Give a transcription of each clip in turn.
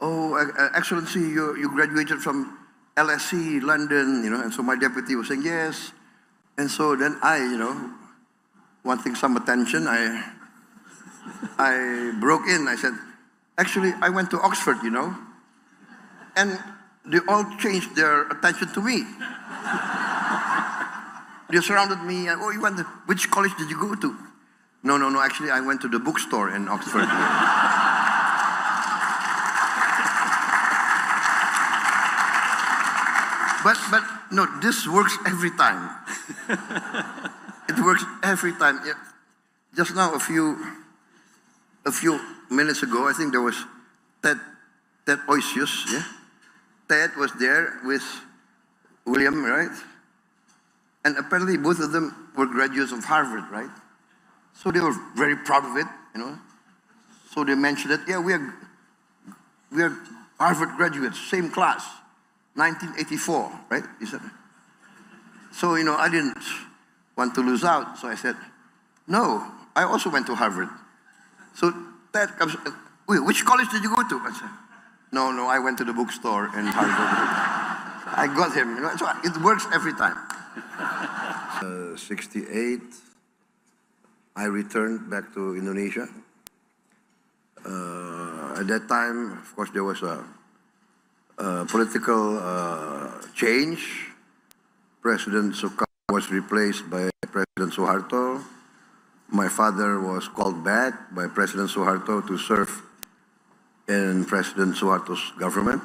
oh, Excellency, you graduated from LSE, London, and so my deputy was saying yes. And so then I, wanting some attention, I broke in. I said, actually, I went to Oxford, and they all changed their attention to me. They surrounded me, and, oh, which college did you go to? No, actually, I went to the bookstore in Oxford. But no, this works every time. It works every time. Yeah. Just now, a few minutes ago, I think there was Ted Oisius, yeah? Ted was there with William, right? And apparently both of them were graduates of Harvard, right? So they were very proud of it, So they mentioned it. Yeah, we are Harvard graduates, same class, 1984, right? He said. So, I didn't want to lose out. So I said, no, I also went to Harvard. So Ted comes, wait, which college did you go to? I said, no, I went to the bookstore in Harvard. I got him, So it works every time. 68, I returned back to Indonesia. At that time, of course, there was a political change. President Sukarno was replaced by President Suharto. My father was called back by President Suharto to serve in President Suharto's government.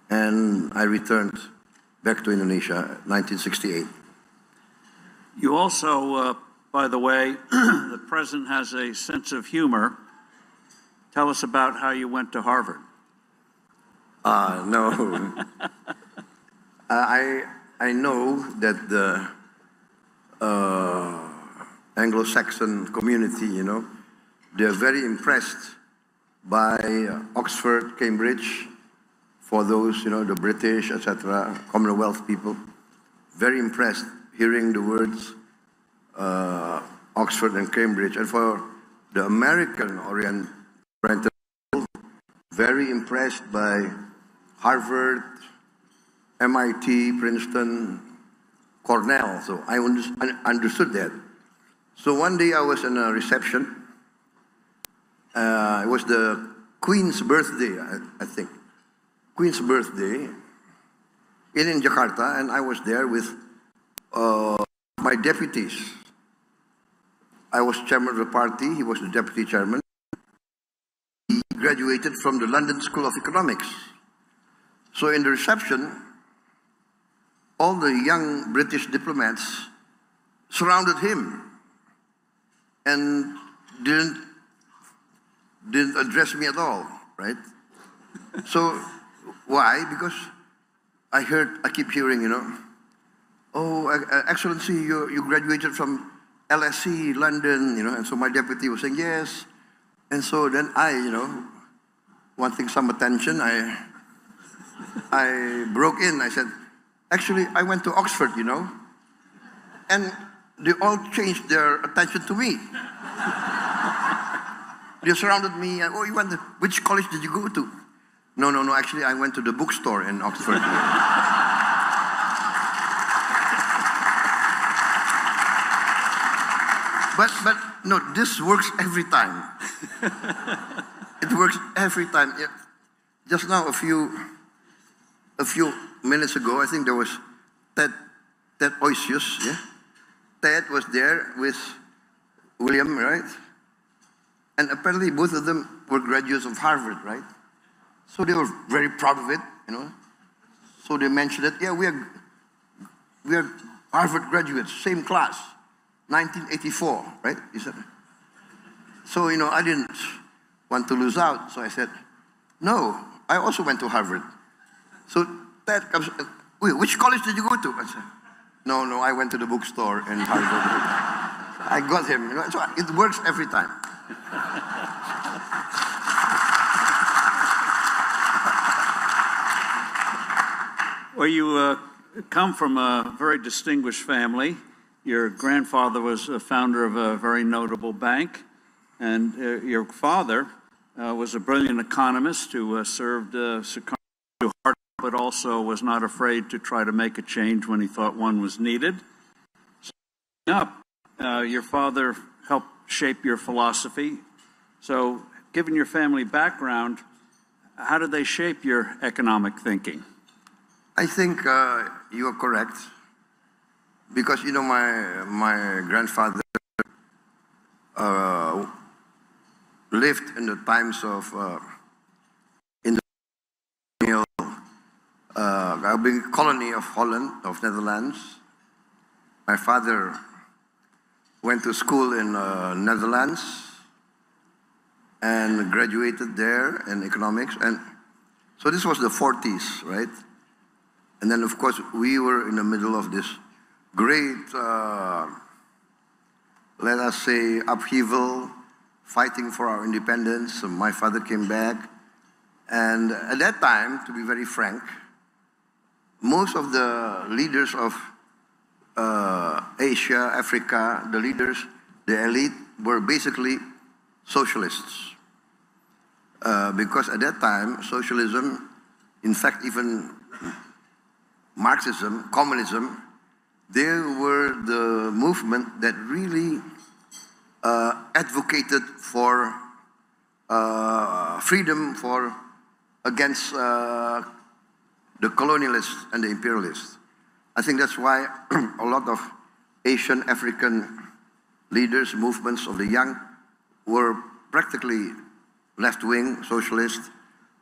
And I returned back to Indonesia, 1968. You also, by the way, the president has a sense of humor. Tell us about how you went to Harvard. No. I know that the Anglo-Saxon community, they're very impressed by Oxford, Cambridge, for those, the British, etc., Commonwealth people. Very impressed hearing the words Oxford and Cambridge. And for the American-oriented people, very impressed by Harvard, MIT, Princeton, Cornell. So I understood that. So one day I was in a reception. It was the Queen's birthday, I think. Queen's birthday in Jakarta, and I was there with my deputies. I was chairman of the party, he was the deputy chairman. He graduated from the London School of Economics. So in the reception, all the young British diplomats surrounded him and didn't address me at all, right? So why? Because I keep hearing, oh, Excellency, you graduated from LSE, London, and so my deputy was saying yes. And so then I, wanting some attention, I broke in. I said, actually, I went to Oxford, and they all changed their attention to me. They surrounded me, and, oh, which college did you go to? No, actually, I went to the bookstore in Oxford. But no, this works every time. It works every time. Yeah. Just now, a few minutes ago, I think there was Ted Oisius, yeah? Ted was there with William, right? And apparently both of them were graduates of Harvard, right? So they were very proud of it, So they mentioned it. Yeah, we are Harvard graduates, same class, 1984, right? He said. So, I didn't want to lose out. So I said, no, I also went to Harvard. So Ted comes, wait, which college did you go to? I said, no, I went to the bookstore in Harvard. I got him, So it works every time. Well, you come from a very distinguished family. Your grandfather was a founder of a very notable bank, and your father was a brilliant economist who served Chicago hard, but also was not afraid to try to make a change when he thought one was needed. Your father helped shape your philosophy. So, given your family background, how did they shape your economic thinking? I think you are correct, because you know my grandfather lived in the times of in the colony of Holland, of Netherlands. My father went to school in Netherlands and graduated there in economics, and so this was the 40s, right? And then of course we were in the middle of this great, let us say, upheaval, fighting for our independence. So my father came back, and at that time, to be very frank, most of the leaders of Asia, Africa, the leaders, the elite, were basically socialists. Because at that time, socialism, in fact, even Marxism, communism, they were the movement that really advocated for freedom against the colonialists and the imperialists. I think that's why a lot of Asian, African leaders, movements of the young were practically left-wing socialists.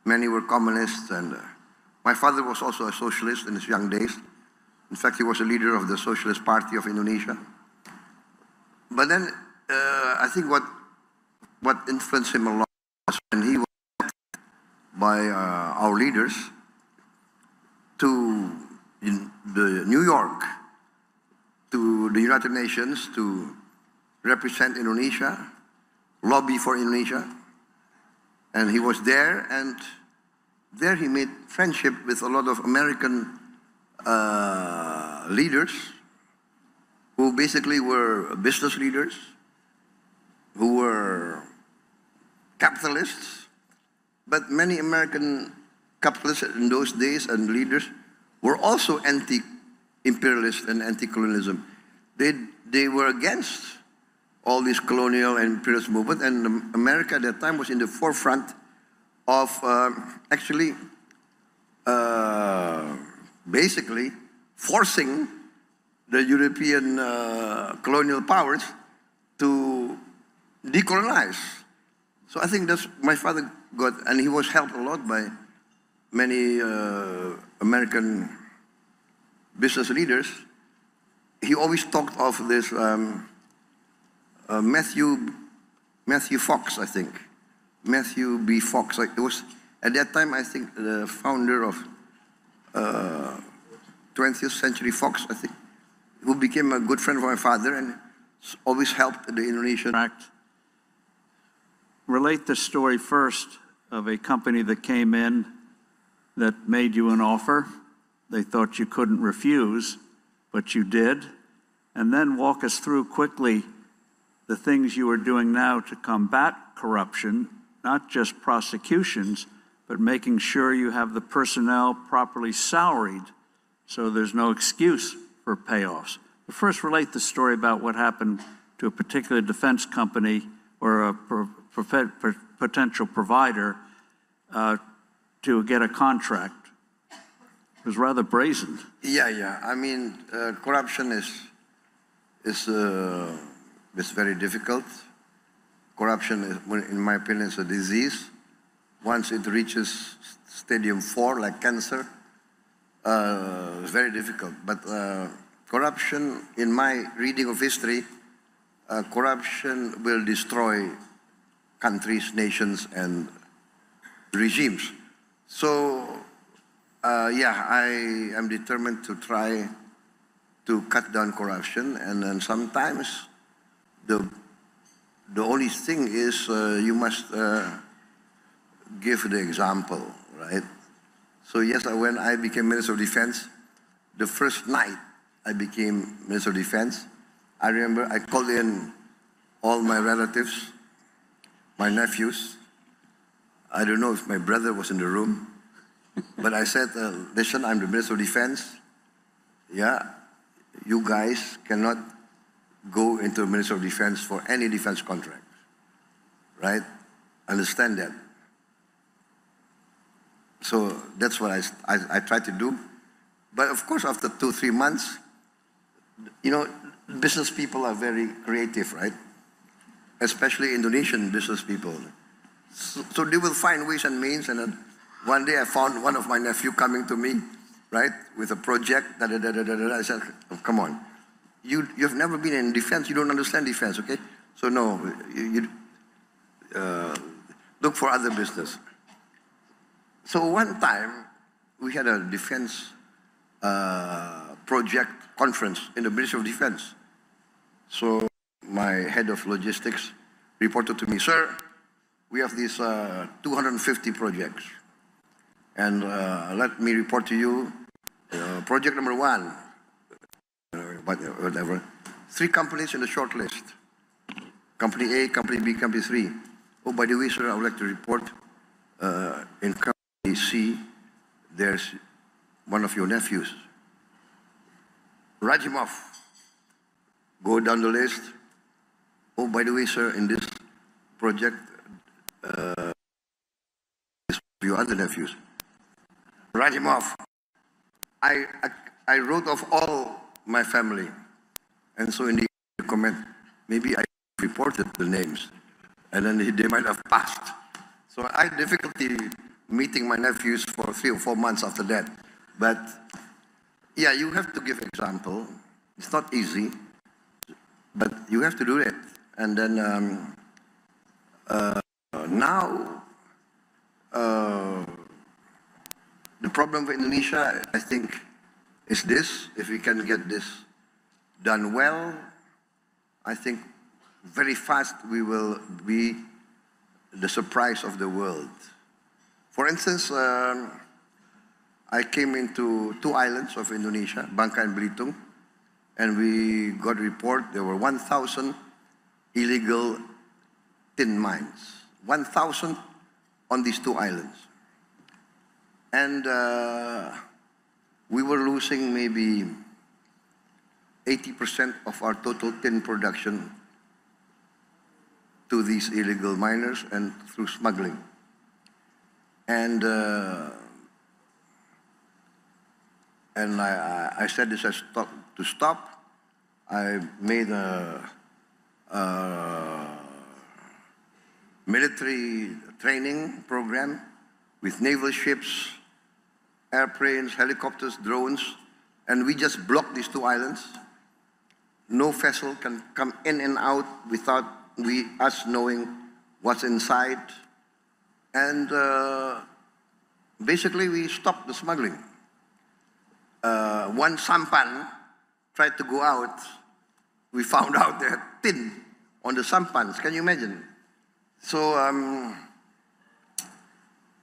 Many were communists, and my father was also a socialist in his young days. In fact, he was a leader of the Socialist Party of Indonesia. But then, I think what influenced him a lot was when he was by our leaders to New York, to the United Nations, to represent Indonesia, lobby for Indonesia. And he was there, and there he made friendship with a lot of American leaders who basically were business leaders, who were capitalists. But many American capitalists in those days and leaders were also anti-imperialist and anti-colonialism. They were against all this colonial and imperialist movement, and America at that time was in the forefront of actually basically forcing the European colonial powers to decolonize. So I think that's my father got, and he was helped a lot by many American business leaders. He always talked of this Matthew Fox, I think. Matthew B. Fox. It was at that time, I think, the founder of 20th Century Fox, I think, who became a good friend of my father and always helped the Indonesian. Relate the story first of a company that came in that made you an offer. They thought you couldn't refuse, but you did. And then walk us through quickly the things you are doing now to combat corruption, not just prosecutions, but making sure you have the personnel properly salaried so there's no excuse for payoffs. But first, relate the story about what happened to a particular defense company or a potential provider to get a contract. It was rather brazen. Yeah. I mean, corruption is very difficult. Corruption, in my opinion, is a disease. Once it reaches stadium 4, like cancer, it's very difficult. But corruption, in my reading of history, corruption will destroy countries, nations, and regimes. So, yeah, I am determined to try to cut down corruption, and then sometimes the only thing is you must give the example, right? So yes, when I became Minister of Defense, the first night I became Minister of Defense, I remember I called in all my relatives, my nephews, I don't know if my brother was in the room, but I said, listen, I'm the Minister of Defense. Yeah, you guys cannot go into the Minister of Defense for any defense contract, right? Understand that. So that's what I try to do. But of course, after 2-3 months, you know, business people are very creative, right? Especially Indonesian business people. So they will find ways and means. And then one day I found one of my nephew coming to me, right, with a project. I said, oh, come on, you've never been in defense. You don't understand defense, okay? So no, look for other business. So one time we had a defense project conference in the Ministry of Defense. So my head of logistics reported to me, sir, we have these 250 projects. And let me report to you, project number 1, whatever, 3 companies in the short list. Company A, Company B, Company 3. Oh, by the way, sir, I would like to report in Company C, there's one of your nephews. Write him off. Go down the list. Oh, by the way, sir, in this project, your other nephews. Write him off. I wrote off all my family. And so in the comment, maybe I reported the names. And then they might have passed. So I had difficulty meeting my nephews for 3 or 4 months after that. But yeah, you have to give example. It's not easy, but you have to do it. And then now, the problem for Indonesia, I think, is this. If we can get this done well, I think very fast we will be the surprise of the world. For instance, I came into 2 islands of Indonesia, Bangka and Belitung, and we got a report there were 1,000 illegal tin mines. 1,000 on these 2 islands. And we were losing maybe 80% of our total tin production to these illegal miners and through smuggling. And I said this has to stop. I made a military training program with naval ships, airplanes, helicopters, drones, and we just blocked these 2 islands. No vessel can come in and out without us knowing what's inside. And basically we stopped the smuggling. One sampan tried to go out. We found out there tin on the sampans. Can you imagine? So,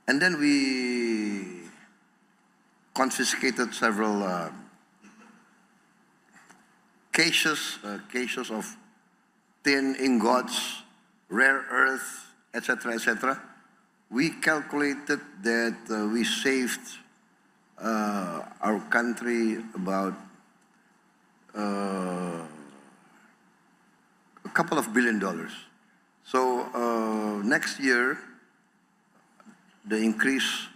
and then we confiscated several cases of tin ingots, rare earth, etc., etc. We calculated that we saved our country about a couple of $2 billion. So next year, the increase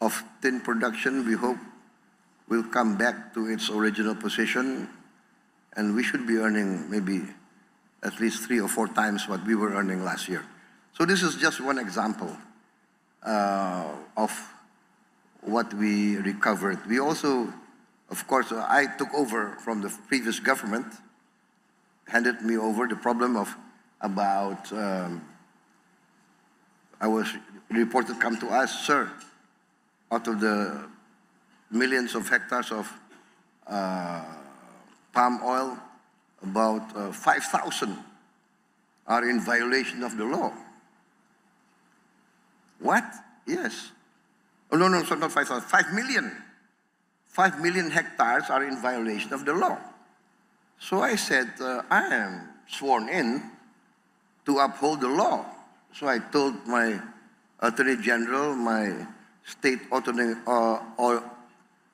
of tin production, we hope, will come back to its original position, and we should be earning maybe at least 3 or 4 times what we were earning last year. So this is just one example of what we recovered. We also, of course, I took over from the previous government, handed me over the problem of about, I was reported come to us, sir, out of the millions of hectares of palm oil, about 5,000 are in violation of the law. What? Yes. Oh, no, so not 5,000, 5 million. 5 million hectares are in violation of the law. So I said, I am sworn in to uphold the law. So I told my Attorney General, my state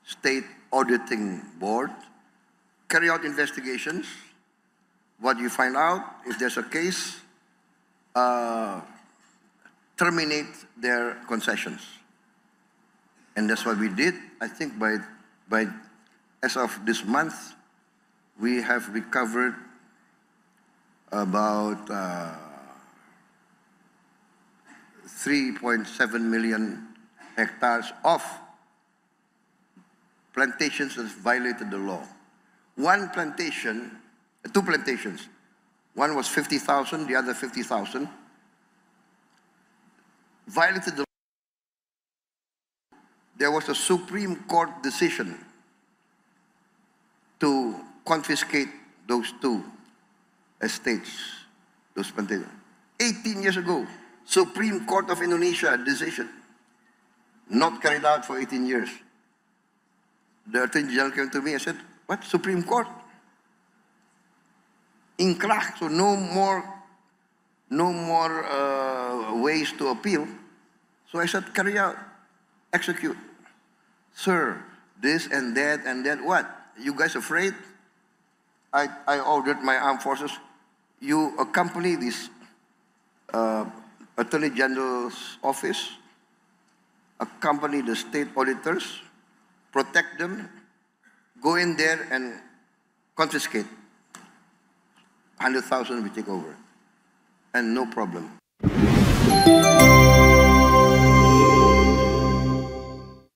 state auditing board, carry out investigations. What you find out, if there's a case, terminate their concessions. And that's what we did. I think as of this month, we have recovered about 3.7 million hectares of plantations that violated the law. One plantation, two plantations, one was 50,000, the other 50,000, violated the law. There was a Supreme Court decision to confiscate those two estates, those plantations. 18 years ago, Supreme Court of Indonesia decision, not carried out for 18 years. The Attorney General came to me and said, what, Supreme Court? Inkrah, so no more ways to appeal. So I said, carry out, execute. Sir, this and that, what? You guys afraid? I ordered my armed forces, you accompany this Attorney General's office, accompany the state auditors, protect them, go in there and confiscate. 100,000 we take over, and no problem.